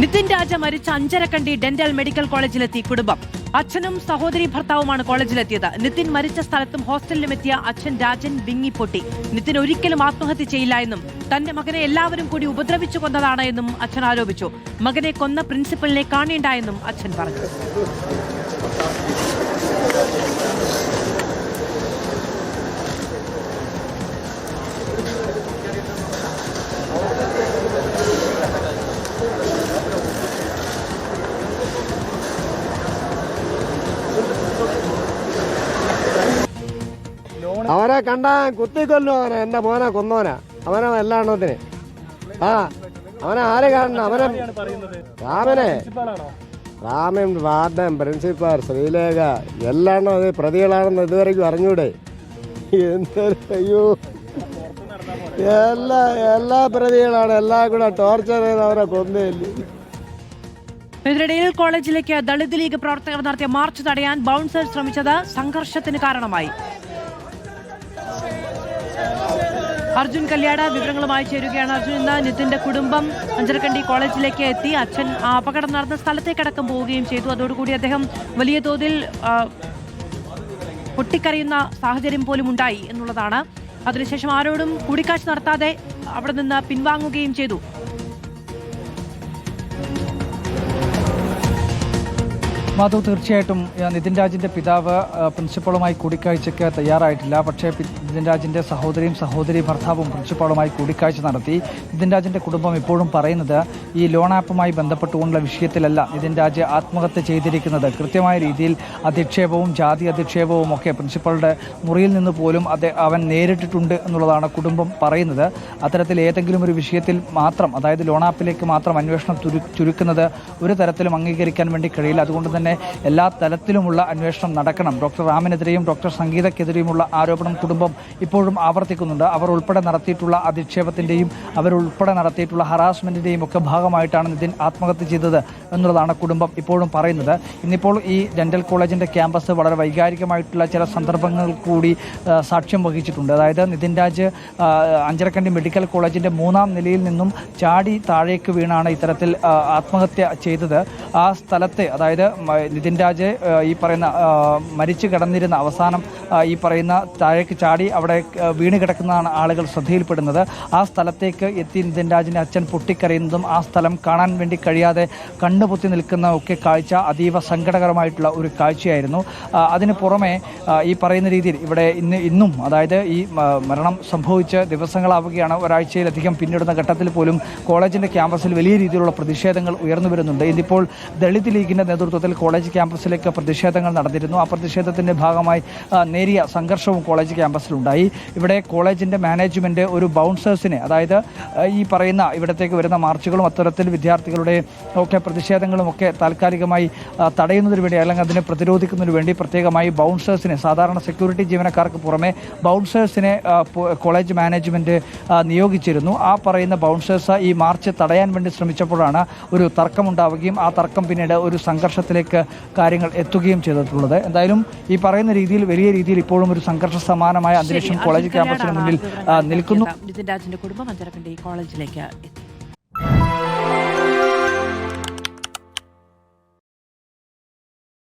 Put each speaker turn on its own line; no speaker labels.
നിതിൻ രാജ മരിച്ച Anjarakandy dental medical കോളേജിലെത്തി കുടുംബം. അച്ഛനും സഹോദരി ഭർത്താവുമാണ് കോളേജിലെത്തിയത്. നിതിൻ മരിച്ച സ്ഥലത്തും ഹോസ്റ്റലിലും എത്തിയ അച്ഛൻ രാജൻ വിങ്ങിപ്പൊട്ടി. നിതിൻ ഒരിക്കലും ആത്മഹത്യ ചെയ്യില്ല എന്നും തന്റെ മകനെ എല്ലാവരും കൂടി ഉപദ്രവിച്ചു കൊന്നതാണ് എന്നും അച്ഛൻ ആരോപിച്ചു. മകനെ കൊന്ന പ്രിൻസിപ്പലിനെ കാണേണ്ട എന്നും അച്ഛൻ പറഞ്ഞു.
അവനെ കണ്ടാ കുത്തിക്കൊല്ലും. അവനെ എന്റെ മോനെ കൊന്നോനാ. അവനെ എല്ലാ എണ്ണത്തിന് അവനെ ആരെ കാണണം? അവനെ രാമൻ വാർഡൻ പ്രിൻസിപ്പാൾ ശ്രീലേഖ എല്ലാം അത് പ്രതികളാണെന്ന് ഇതുവരെയ്ക്കും അറിഞ്ഞൂടെ? അയ്യോ എല്ലാ പ്രതികളാണ്. എല്ലാം കൂടെ ടോർച്ചർ ചെയ്ത് അവരെ കൊന്നേല്ലേ.
ഇതിനിടയിൽ കോളേജിലേക്ക് ദളിത് ലീഗ് പ്രവർത്തകർ നടത്തിയ മാർച്ച് തടയാൻ ബൗൺസർ ശ്രമിച്ചത് സംഘർഷത്തിന് കാരണമായി. അർജുൻ കല്യാട് വിവരങ്ങളുമായി ചേരുകയാണ്. അർജുൻ, ഇന്ന് നിതിന്റെ കുടുംബം അഞ്ചരക്കണ്ടി കോളേജിലേക്ക് എത്തി. അച്ഛൻ അപകടം നടന്ന സ്ഥലത്തേക്കടക്കം പോവുകയും ചെയ്തു. അതോടുകൂടി അദ്ദേഹം വലിയ തോതിൽ പൊട്ടിക്കരയുന്ന സാഹചര്യം പോലും ഉണ്ടായി എന്നുള്ളതാണ്. അതിനുശേഷം ആരോടും കൂടിക്കാഴ്ച നടത്താതെ അവിടെ നിന്ന് പിൻവാങ്ങുകയും ചെയ്തു.
മാധവ്, തീർച്ചയായിട്ടും നിതിൻ രാജിൻ്റെ പിതാവ് പ്രിൻസിപ്പളുമായി കൂടിക്കാഴ്ചയ്ക്ക് തയ്യാറായിട്ടില്ല. പക്ഷേ നിതിൻ രാജിൻ്റെ സഹോദരി ഭർത്താവും പ്രിൻസിപ്പാളുമായി കൂടിക്കാഴ്ച നടത്തി. നിതിൻ രാജിൻ്റെ കുടുംബം ഇപ്പോഴും പറയുന്നത് ഈ ലോൺ ആപ്പുമായി ബന്ധപ്പെട്ടുകൊണ്ടുള്ള വിഷയത്തിലല്ല നിതിൻ രാജ് ആത്മഹത്യ ചെയ്തിരിക്കുന്നത്. കൃത്യമായ രീതിയിൽ അധിക്ഷേപവും ജാതി അധിക്ഷേപവും ഒക്കെ പ്രിൻസിപ്പളുടെ മുറിയിൽ നിന്ന് പോലും അവൻ നേരിട്ടിട്ടുണ്ട് എന്നുള്ളതാണ് കുടുംബം പറയുന്നത്. അത്തരത്തിൽ ഏതെങ്കിലും ഒരു വിഷയത്തിൽ മാത്രം, അതായത് ലോൺ ആപ്പിലേക്ക് മാത്രം അന്വേഷണം ചുരുക്കുന്നത് ഒരു തരത്തിലും അംഗീകരിക്കാൻ വേണ്ടി കഴിയില്ല. അതുകൊണ്ട് തന്നെ എല്ലാ തലത്തിലുമുള്ള അന്വേഷണം നടക്കണം. ഡോക്ടർ റാമിനെതിരെയും ഡോക്ടർ സംഗീതക്കെതിരെയുമുള്ള ആരോപണം കുടുംബം ഇപ്പോഴും ആവർത്തിക്കുന്നുണ്ട്. അവർ ഉൾപ്പെടെ നടത്തിയിട്ടുള്ള അധിക്ഷേപത്തിൻ്റെയും അവരുൾപ്പെടെ നടത്തിയിട്ടുള്ള ഹറാസ്മെന്റിന്റെയും ഒക്കെ ഭാഗമായിട്ടാണ് നിതിൻ ആത്മഹത്യ ചെയ്തത് എന്നുള്ളതാണ് കുടുംബം ഇപ്പോഴും പറയുന്നത്. ഇന്നിപ്പോൾ ഈ ഡെന്റൽ കോളേജിന്റെ ക്യാമ്പസ് വളരെ വൈകാരികമായിട്ടുള്ള ചില സന്ദർഭങ്ങൾ കൂടി സാക്ഷ്യം വഹിച്ചിട്ടുണ്ട്. അതായത് നിതിൻ രാജ് അഞ്ചരക്കണ്ടി മെഡിക്കൽ കോളേജിന്റെ 3ാം നിലയിൽ നിന്നും ചാടി താഴേക്ക് വീണാണ് ഇത്തരത്തിൽ ആത്മഹത്യ ചെയ്തത്. ആ സ്ഥലത്തെ, അതായത് നിതിൻ രാജ് ഈ പറയുന്ന മരിച്ചു കിടന്നിരുന്ന അവസാനം ഈ പറയുന്ന താഴേക്ക് ചാടി അവിടെ വീണ് കിടക്കുന്നതാണ് ആളുകൾ ശ്രദ്ധയിൽപ്പെടുന്നത്. ആ സ്ഥലത്തേക്ക് എത്തി നിതിൻ രാജിൻ്റെ അച്ഛൻ പൊട്ടിക്കരയുന്നതും ആ സ്ഥലം കാണാൻ വേണ്ടി കഴിയാതെ കണ്ണുപൊത്തി നിൽക്കുന്ന ഒക്കെ കാഴ്ച അതീവ സങ്കടകരമായിട്ടുള്ള ഒരു കാഴ്ചയായിരുന്നു. അതിന് പുറമെ ഈ പറയുന്ന രീതിയിൽ ഇവിടെ ഇന്നും അതായത് ഈ മരണം സംഭവിച്ച് ദിവസങ്ങളാവുകയാണ്. ഒരാഴ്ചയിലധികം പിന്നിടുന്ന ഘട്ടത്തിൽ പോലും കോളേജിൻ്റെ ക്യാമ്പസിൽ വലിയ രീതിയിലുള്ള പ്രതിഷേധങ്ങൾ ഉയർന്നു വരുന്നുണ്ട്. ഇന്നിപ്പോൾ ദളിത് ലീഗിൻ്റെ നേതൃത്വത്തിൽ കോളേജ് ക്യാമ്പസിലേക്ക് പ്രതിഷേധങ്ങൾ നടന്നിരുന്നു. ആ പ്രതിഷേധത്തിൻ്റെ ഭാഗമായി നേരിയ സംഘർഷവും കോളേജ് ക്യാമ്പസിലുണ്ടായി. ഇവിടെ കോളേജിൻ്റെ മാനേജ്മെൻറ്റ് ഒരു ബൗൺസേഴ്സിനെ, അതായത് ഈ പറയുന്ന ഇവിടത്തേക്ക് വരുന്ന മാർച്ചുകളും അത്തരത്തിൽ വിദ്യാർത്ഥികളുടെ ഒക്കെ പ്രതിഷേധങ്ങളും ഒക്കെ താൽക്കാലികമായി തടയുന്നതിന് വേണ്ടി അല്ലെങ്കിൽ അതിനെ പ്രതിരോധിക്കുന്നതിന് വേണ്ടി പ്രത്യേകമായി ബൗൺസേഴ്സിനെ, സാധാരണ സെക്യൂരിറ്റി ജീവനക്കാർക്ക് പുറമെ ബൗൺസേഴ്സിനെ കോളേജ് മാനേജ്മെൻറ്റ് നിയോഗിച്ചിരുന്നു. ആ പറയുന്ന ബൗൺസേഴ്സ് ഈ മാർച്ച് തടയാൻ വേണ്ടി ശ്രമിച്ചപ്പോഴാണ് ഒരു തർക്കമുണ്ടാവുകയും ആ തർക്കം പിന്നീട് ഒരു സംഘർഷത്തിലേക്ക് കാര്യങ്ങൾ എത്തുകയും ചെയ്തിട്ടുള്ളത്. എന്തായാലും ഈ പറയുന്ന രീതിയിൽ വലിയ രീതിയിൽ ഇപ്പോഴും ഒരു സംഘർഷ സമാനമായ അന്തരീക്ഷം കോളേജ് ക്യാമ്പസിന് മുന്നിൽ നിൽക്കുന്നു.
നിതിൻ രാജിന്റെ കുടുംബം അഞ്ചരക്കണ്ടി കോളേജിലേക്ക് എത്തി.